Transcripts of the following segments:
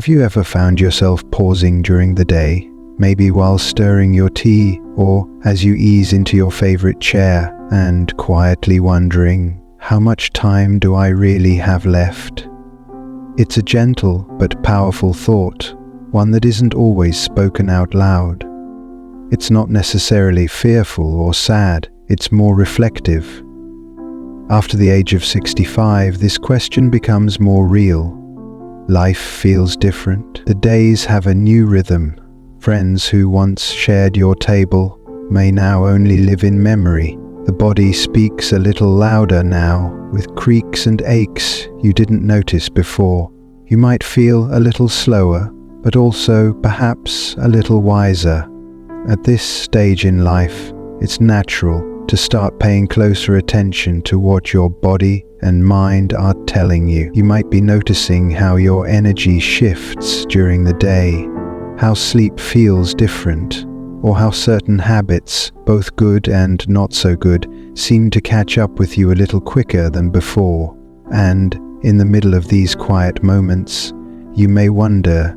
Have you ever found yourself pausing during the day, maybe while stirring your tea or as you ease into your favorite chair, and quietly wondering, how much time do I really have left? It's a gentle but powerful thought, one that isn't always spoken out loud. It's not necessarily fearful or sad, it's more reflective. After the age of 65, this question becomes more real. Life feels different. The days have a new rhythm. Friends who once shared your table may now only live in memory. The body speaks a little louder now, with creaks and aches you didn't notice before. You might feel a little slower, but also perhaps a little wiser. At this stage in life, it's natural to start paying closer attention to what your body and mind are telling you. You might be noticing how your energy shifts during the day, how sleep feels different, or how certain habits, both good and not so good, seem to catch up with you a little quicker than before. And in the middle of these quiet moments, you may wonder,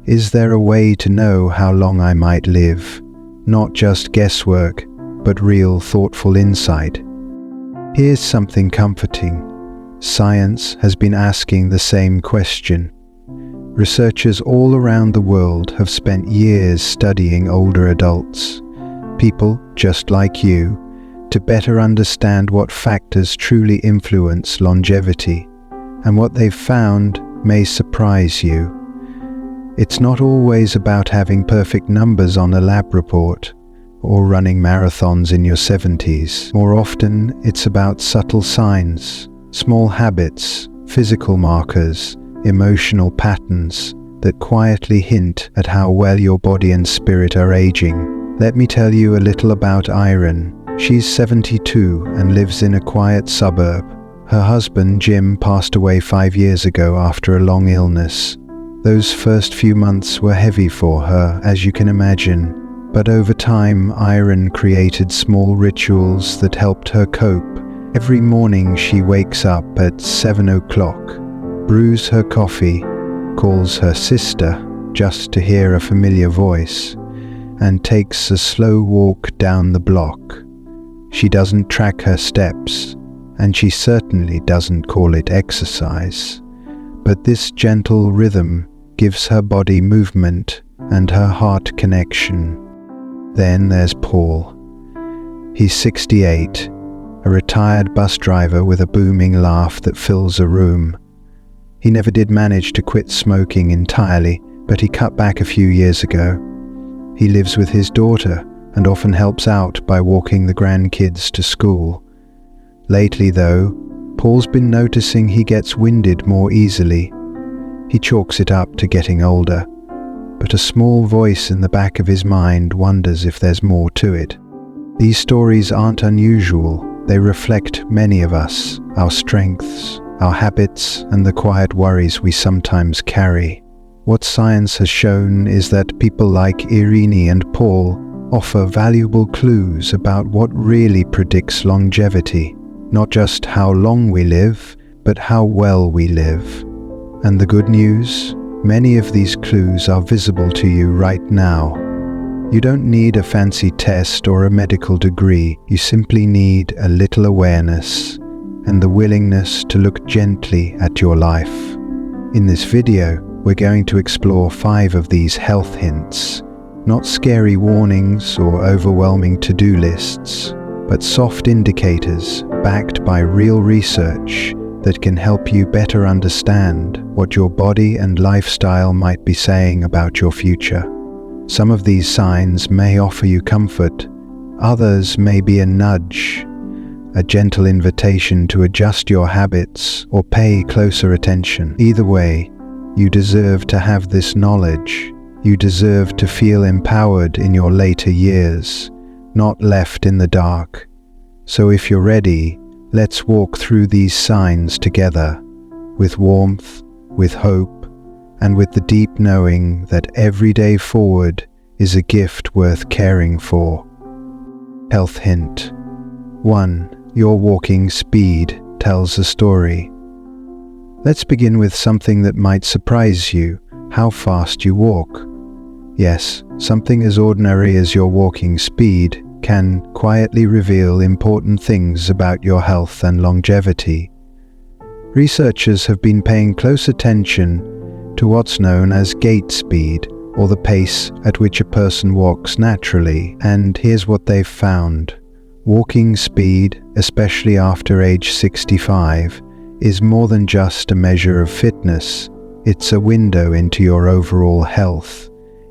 is there a way to know how long I might live? Not just guesswork, but real thoughtful insight. Here's something comforting. Science has been asking the same question. Researchers all around the world have spent years studying older adults, people just like you, to better understand what factors truly influence longevity, and what they've found may surprise you. It's not always about having perfect numbers on a lab report, or running marathons in your 70s. More often, it's about subtle signs, small habits, physical markers, emotional patterns that quietly hint at how well your body and spirit are aging. Let me tell you a little about Irene. She's 72 and lives in a quiet suburb. Her husband, Jim, passed away 5 years ago after a long illness. Those first few months were heavy for her, as you can imagine. But over time, Irene created small rituals that helped her cope. Every morning she wakes up at 7 o'clock, brews her coffee, calls her sister just to hear a familiar voice, and takes a slow walk down the block. She doesn't track her steps, and she certainly doesn't call it exercise. But this gentle rhythm gives her body movement and her heart connection. Then there's Paul. He's 68, a retired bus driver with a booming laugh that fills a room. He never did manage to quit smoking entirely, but he cut back a few years ago. He lives with his daughter and often helps out by walking the grandkids to school. Lately though, Paul's been noticing he gets winded more easily. He chalks it up to getting older, but a small voice in the back of his mind wonders if there's more to it. These stories aren't unusual. They reflect many of us, our strengths, our habits, and the quiet worries we sometimes carry. What science has shown is that people like Irene and Paul offer valuable clues about what really predicts longevity. Not just how long we live, but how well we live. And the good news? Many of these clues are visible to you right now. You don't need a fancy test or a medical degree. You simply need a little awareness and the willingness to look gently at your life. In this video, we're going to explore 5 of these health hints. Not scary warnings or overwhelming to-do lists, but soft indicators backed by real research that can help you better understand what your body and lifestyle might be saying about your future. Some of these signs may offer you comfort, others may be a nudge, a gentle invitation to adjust your habits or pay closer attention. Either way, you deserve to have this knowledge. You deserve to feel empowered in your later years, not left in the dark. So if you're ready, let's walk through these signs together, with warmth, with hope, and with the deep knowing that every day forward is a gift worth caring for. Health hint. 1. Your walking speed tells a story. Let's begin with something that might surprise you. how fast you walk. Yes, something as ordinary as your walking speed can quietly reveal important things about your health and longevity. Researchers have been paying close attention to what's known as gait speed, or the pace at which a person walks naturally, and here's what they've found. Walking speed, especially after age 65, is more than just a measure of fitness. It's a window into your overall health.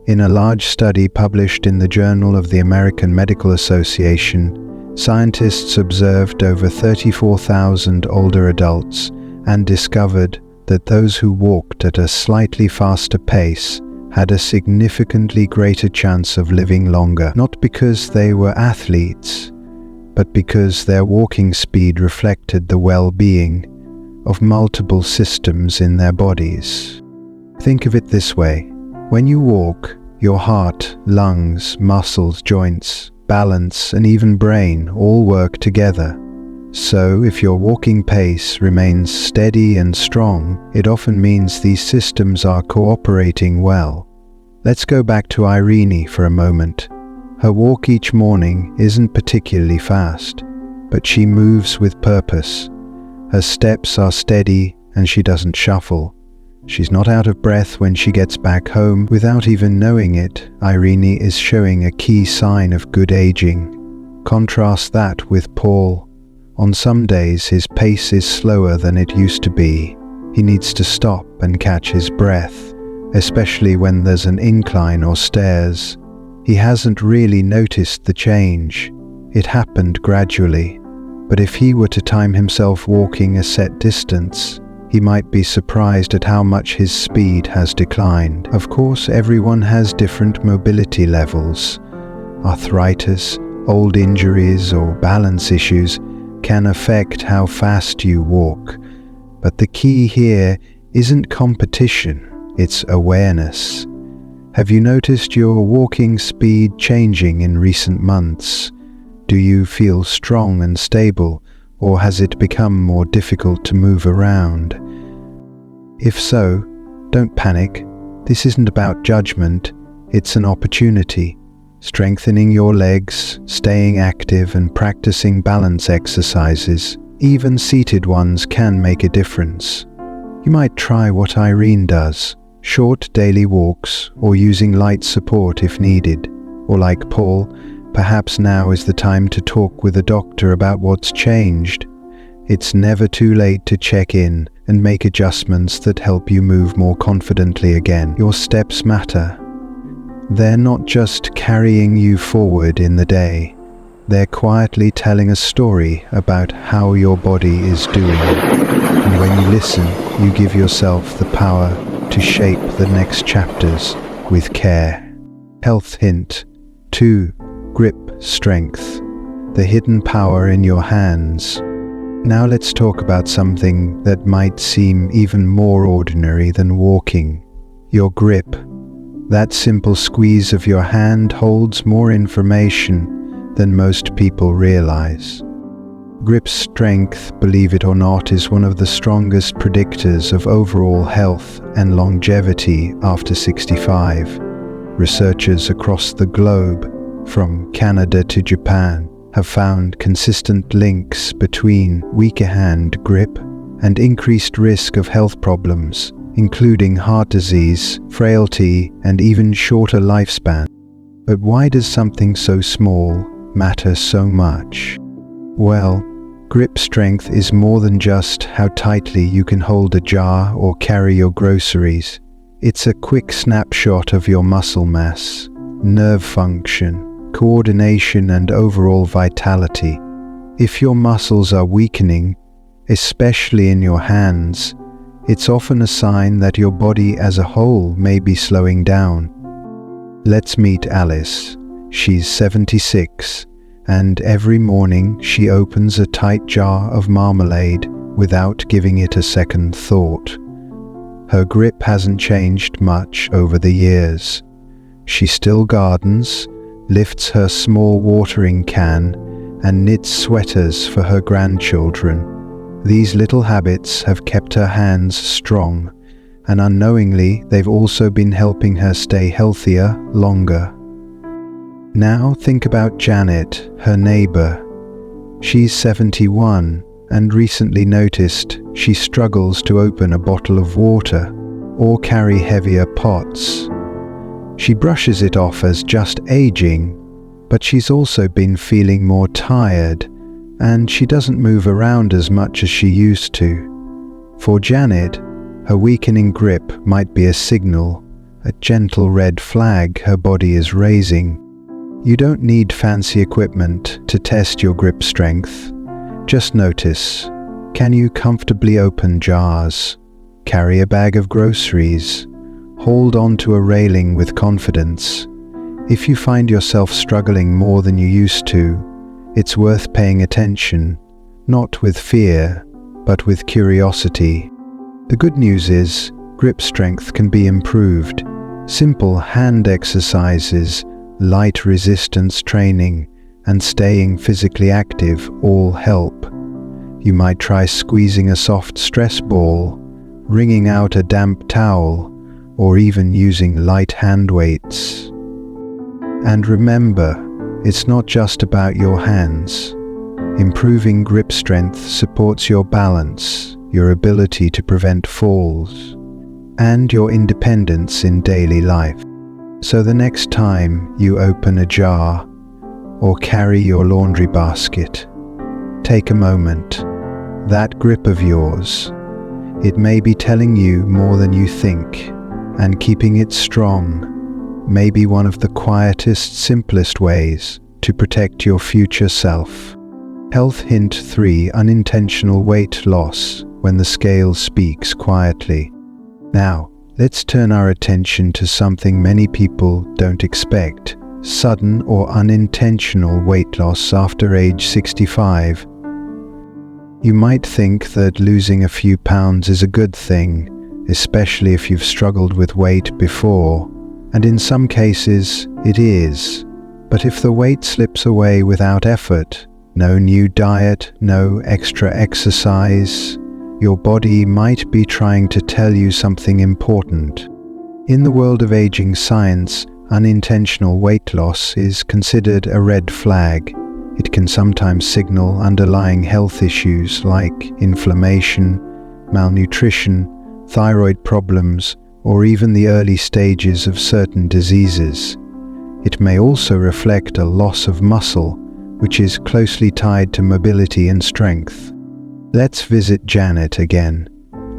In a large study published in the Journal of the American Medical Association, scientists observed over 34,000 older adults and discovered that those who walked at a slightly faster pace had a significantly greater chance of living longer, not because they were athletes, but because their walking speed reflected the well-being of multiple systems in their bodies. Think of it this way. When you walk, your heart, lungs, muscles, joints, balance, and even brain all work together. So, if your walking pace remains steady and strong, it often means these systems are cooperating well. Let's go back to Irene for a moment. Her walk each morning isn't particularly fast, but she moves with purpose. Her steps are steady and she doesn't shuffle. She's not out of breath when she gets back home. Without even knowing it, Irene is showing a key sign of good aging. Contrast that with Paul. On some days his pace is slower than it used to be. He needs to stop and catch his breath, especially when there's an incline or stairs. He hasn't really noticed the change. It happened gradually. But if he were to time himself walking a set distance, he might be surprised at how much his speed has declined. Of course, everyone has different mobility levels. Arthritis, old injuries, or balance issues can affect how fast you walk. But the key here isn't competition, it's awareness. Have you noticed your walking speed changing in recent months? Do you feel strong and stable, or has it become more difficult to move around? If so, don't panic. This isn't about judgment, it's an opportunity. Strengthening your legs, staying active, and practicing balance exercises, even seated ones, can make a difference. You might try what Irene does, short daily walks, or using light support if needed. Or like Paul, perhaps now is the time to talk with a doctor about what's changed. It's never too late to check in and make adjustments that help you move more confidently again. Your steps matter. They're not just carrying you forward in the day. They're quietly telling a story about how your body is doing. And when you listen, you give yourself the power to shape the next chapters with care. Health hint 2. Grip strength. The hidden power in your hands. Now let's talk about something that might seem even more ordinary than walking. Your grip. That simple squeeze of your hand holds more information than most people realize. Grip strength, believe it or not, is one of the strongest predictors of overall health and longevity after 65. Researchers across the globe, from Canada to Japan, have found consistent links between weaker hand grip and increased risk of health problems, including heart disease, frailty, and even shorter lifespan. But why does something so small matter so much? Well, grip strength is more than just how tightly you can hold a jar or carry your groceries. It's a quick snapshot of your muscle mass, nerve function, coordination, and overall vitality. If your muscles are weakening, especially in your hands, it's often a sign that your body as a whole may be slowing down. Let's meet Alice. She's 76, and every morning she opens a tight jar of marmalade without giving it a second thought. Her grip hasn't changed much over the years. She still gardens, lifts her small watering can, and knits sweaters for her grandchildren. These little habits have kept her hands strong, and unknowingly they've also been helping her stay healthier longer. Now think about Janet, her neighbor. She's 71 and recently noticed she struggles to open a bottle of water or carry heavier pots. She brushes it off as just aging, but she's also been feeling more tired, and she doesn't move around as much as she used to. For Janet, her weakening grip might be a signal, a gentle red flag her body is raising. You don't need fancy equipment to test your grip strength. Just notice, can you comfortably open jars, carry a bag of groceries, hold on to a railing with confidence? If you find yourself struggling more than you used to, it's worth paying attention, not with fear, but with curiosity. The good news is, grip strength can be improved. Simple hand exercises, light resistance training, and staying physically active all help. You might try squeezing a soft stress ball, wringing out a damp towel, or even using light hand weights. And remember, it's not just about your hands. Improving grip strength supports your balance, your ability to prevent falls, and your independence in daily life. So the next time you open a jar or carry your laundry basket, take a moment. That grip of yours, it may be telling you more than you think, and keeping it strong may be one of the quietest, simplest ways to protect your future self. Health hint 3: unintentional weight loss when the scale speaks quietly. Now, let's turn our attention to something many people don't expect: sudden or unintentional weight loss after age 65. You might think that losing a few pounds is a good thing, especially if you've struggled with weight before, and in some cases it is. But if the weight slips away without effort, no new diet, no extra exercise, your body might be trying to tell you something important. In the world of aging science, unintentional weight loss is considered a red flag. It can sometimes signal underlying health issues like inflammation, malnutrition, thyroid problems, or even the early stages of certain diseases. It may also reflect a loss of muscle, which is closely tied to mobility and strength. Let's visit Janet again.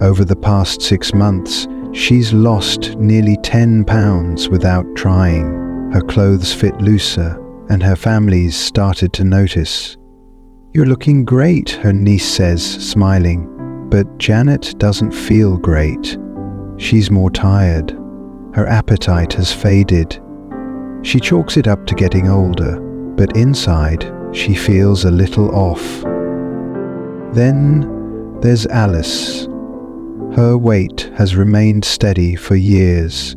Over the past 6 months, she's lost nearly 10 pounds without trying. Her clothes fit looser, and her family's started to notice. "You're looking great," her niece says, smiling. But Janet doesn't feel great. She's more tired. Her appetite has faded. She chalks it up to getting older, but inside, she feels a little off. Then there's Alice. Her weight has remained steady for years.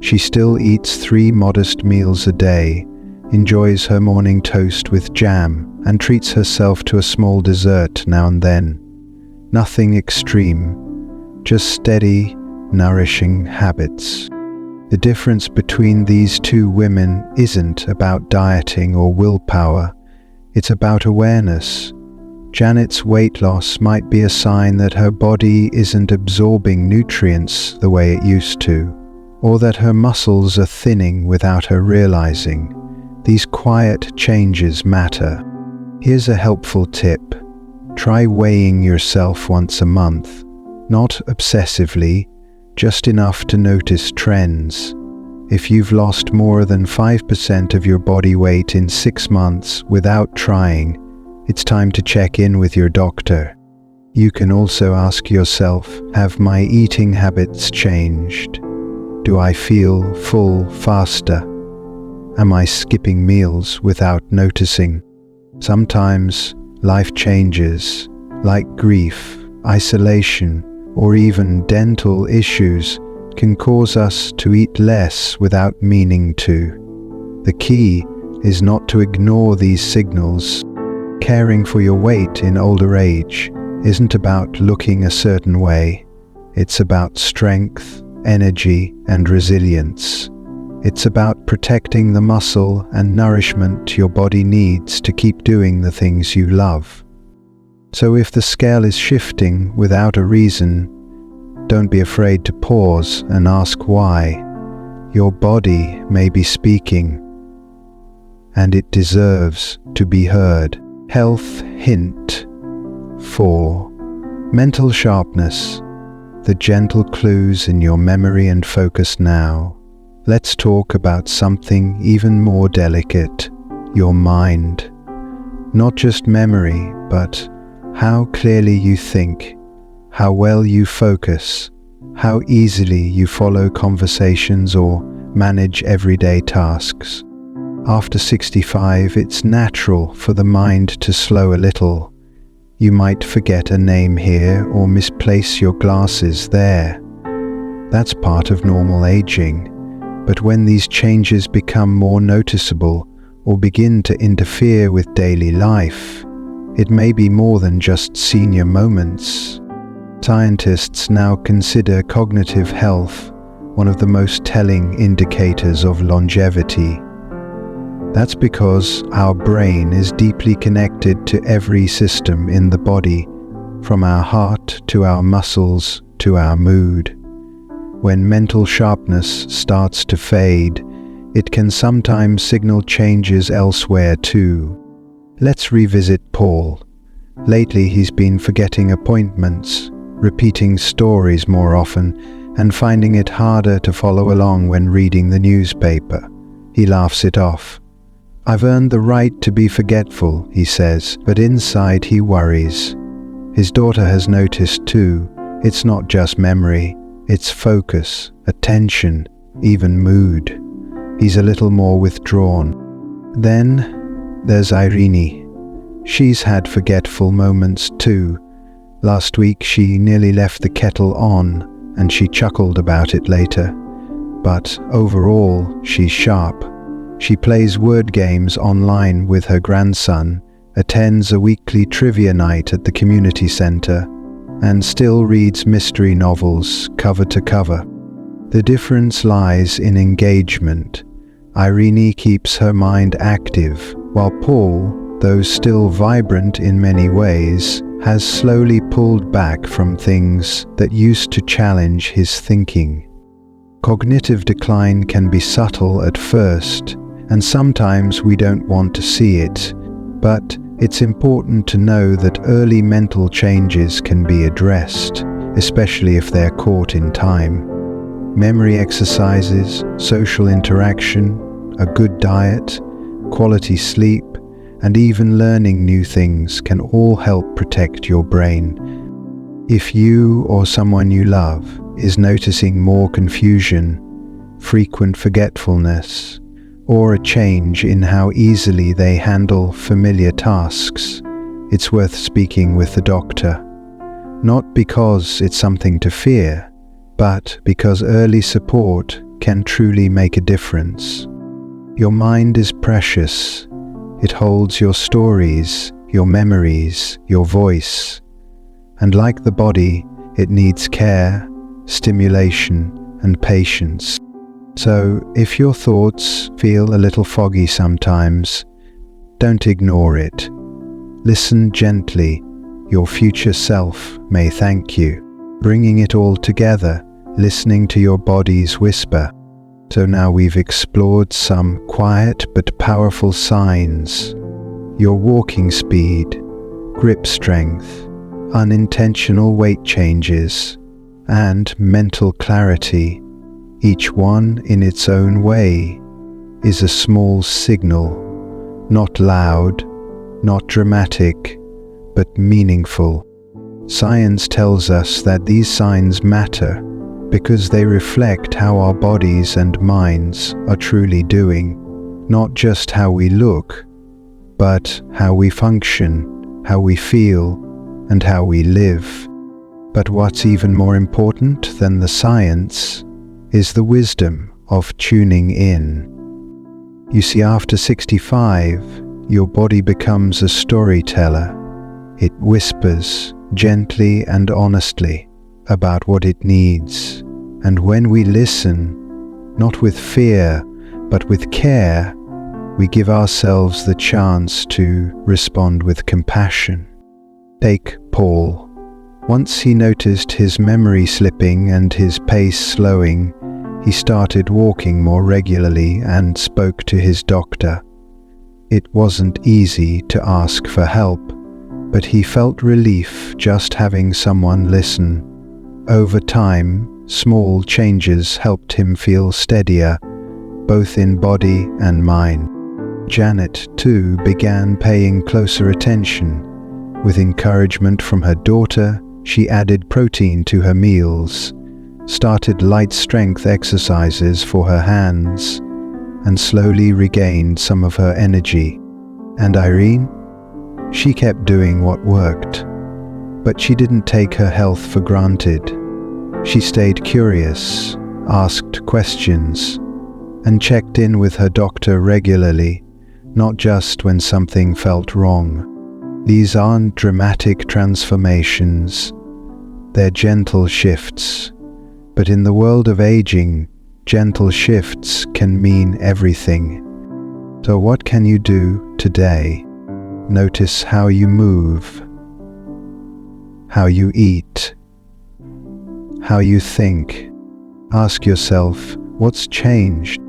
She still eats 3 modest meals a day, enjoys her morning toast with jam, and treats herself to a small dessert now and then. Nothing extreme, just steady, nourishing habits. The difference between these two women isn't about dieting or willpower, it's about awareness. Janet's weight loss might be a sign that her body isn't absorbing nutrients the way it used to, or that her muscles are thinning without her realizing. These quiet changes matter. Here's a helpful tip. Try weighing yourself once a month, not obsessively, just enough to notice trends. If you've lost more than 5% of your body weight in 6 months without trying, it's time to check in with your doctor. You can also ask yourself, have my eating habits changed? Do I feel full faster? Am I skipping meals without noticing? Sometimes life changes, like grief, isolation, or even dental issues, can cause us to eat less without meaning to. The key is not to ignore these signals. Caring for your weight in older age isn't about looking a certain way. It's about strength, energy, and resilience. It's about protecting the muscle and nourishment your body needs to keep doing the things you love. So if the scale is shifting without a reason, don't be afraid to pause and ask why. Your body may be speaking, and it deserves to be heard. Health hint 4. Mental sharpness. The gentle clues in your memory and focus now. Let's talk about something even more delicate, your mind. Not just memory, but how clearly you think, how well you focus, how easily you follow conversations or manage everyday tasks. After 65, it's natural for the mind to slow a little. You might forget a name here or misplace your glasses there. That's part of normal aging. But when these changes become more noticeable or begin to interfere with daily life, it may be more than just senior moments. Scientists now consider cognitive health one of the most telling indicators of longevity. That's because our brain is deeply connected to every system in the body, from our heart to our muscles to our mood. When mental sharpness starts to fade, it can sometimes signal changes elsewhere too. Let's revisit Paul. Lately he's been forgetting appointments, repeating stories more often, and finding it harder to follow along when reading the newspaper. He laughs it off. "I've earned the right to be forgetful," he says, but inside he worries. His daughter has noticed too. It's not just memory, it's focus, attention, even mood. He's a little more withdrawn. Then there's Irene. She's had forgetful moments too. Last week she nearly left the kettle on, and she chuckled about it later. But overall, she's sharp. She plays word games online with her grandson, attends a weekly trivia night at the community center, and still reads mystery novels cover to cover. The difference lies in engagement. Irene keeps her mind active, while Paul, though still vibrant in many ways, has slowly pulled back from things that used to challenge his thinking. Cognitive decline can be subtle at first, and sometimes we don't want to see it, but it's important to know that early mental changes can be addressed, especially if they're caught in time. Memory exercises, social interaction, a good diet, quality sleep, and even learning new things can all help protect your brain. If you or someone you love is noticing more confusion, frequent forgetfulness, or a change in how easily they handle familiar tasks, it's worth speaking with the doctor. Not because it's something to fear, but because early support can truly make a difference. Your mind is precious. It holds your stories, your memories, your voice. And like the body, it needs care, stimulation, and patience. So, if your thoughts feel a little foggy sometimes, don't ignore it. Listen gently. Your future self may thank you. Bringing it all together, listening to your body's whisper. So now we've explored some quiet but powerful signs. Your walking speed, grip strength, unintentional weight changes, and mental clarity. Each one in its own way is a small signal, not loud, not dramatic, but meaningful. Science tells us that these signs matter because they reflect how our bodies and minds are truly doing, not just how we look, but how we function, how we feel, and how we live. But what's even more important than the science is the wisdom of tuning in. You see, after 65, your body becomes a storyteller. It whispers gently and honestly, about what it needs. And when we listen, not with fear, but with care, we give ourselves the chance to respond with compassion. Take Paul. Once he noticed his memory slipping and his pace slowing, he started walking more regularly and spoke to his doctor. It wasn't easy to ask for help, but he felt relief just having someone listen. Over time, small changes helped him feel steadier, both in body and mind. Janet, too, began paying closer attention. With encouragement from her daughter, she added protein to her meals, started light strength exercises for her hands, and slowly regained some of her energy. And Irene? She kept doing what worked, but she didn't take her health for granted. She stayed curious, asked questions, and checked in with her doctor regularly, not just when something felt wrong. These aren't dramatic transformations, they're gentle shifts. But in the world of aging, gentle shifts can mean everything. So what can you do today? Notice how you move, how you eat, how you think. Ask yourself, what's changed?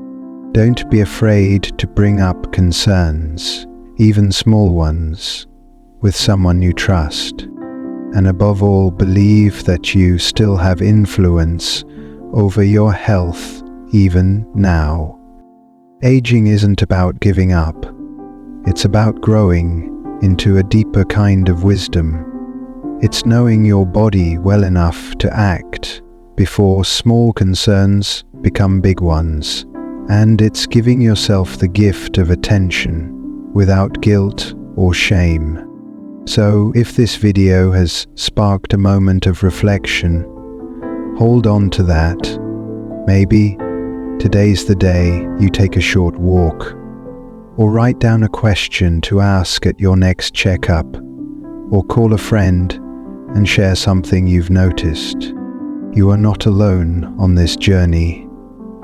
Don't be afraid to bring up concerns, even small ones, with someone you trust. And above all, believe that you still have influence over your health even now. Aging isn't about giving up. It's about growing into a deeper kind of wisdom. It's knowing your body well enough to act before small concerns become big ones. And it's giving yourself the gift of attention without guilt or shame. So if this video has sparked a moment of reflection, hold on to that. Maybe today's the day you take a short walk, or write down a question to ask at your next checkup, or call a friend and share something you've noticed. You are not alone on this journey,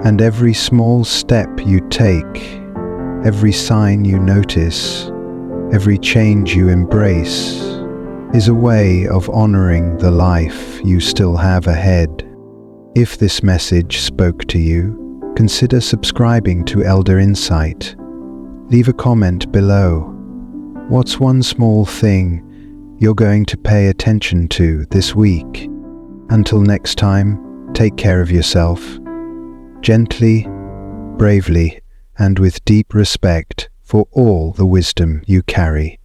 and every small step you take, every sign you notice, every change you embrace is a way of honoring the life you still have ahead. If this message spoke to you, consider subscribing to Elder Insight. Leave a comment below. What's one small thing you're going to pay attention to this week? Until next time, take care of yourself, gently, bravely, and with deep respect for all the wisdom you carry.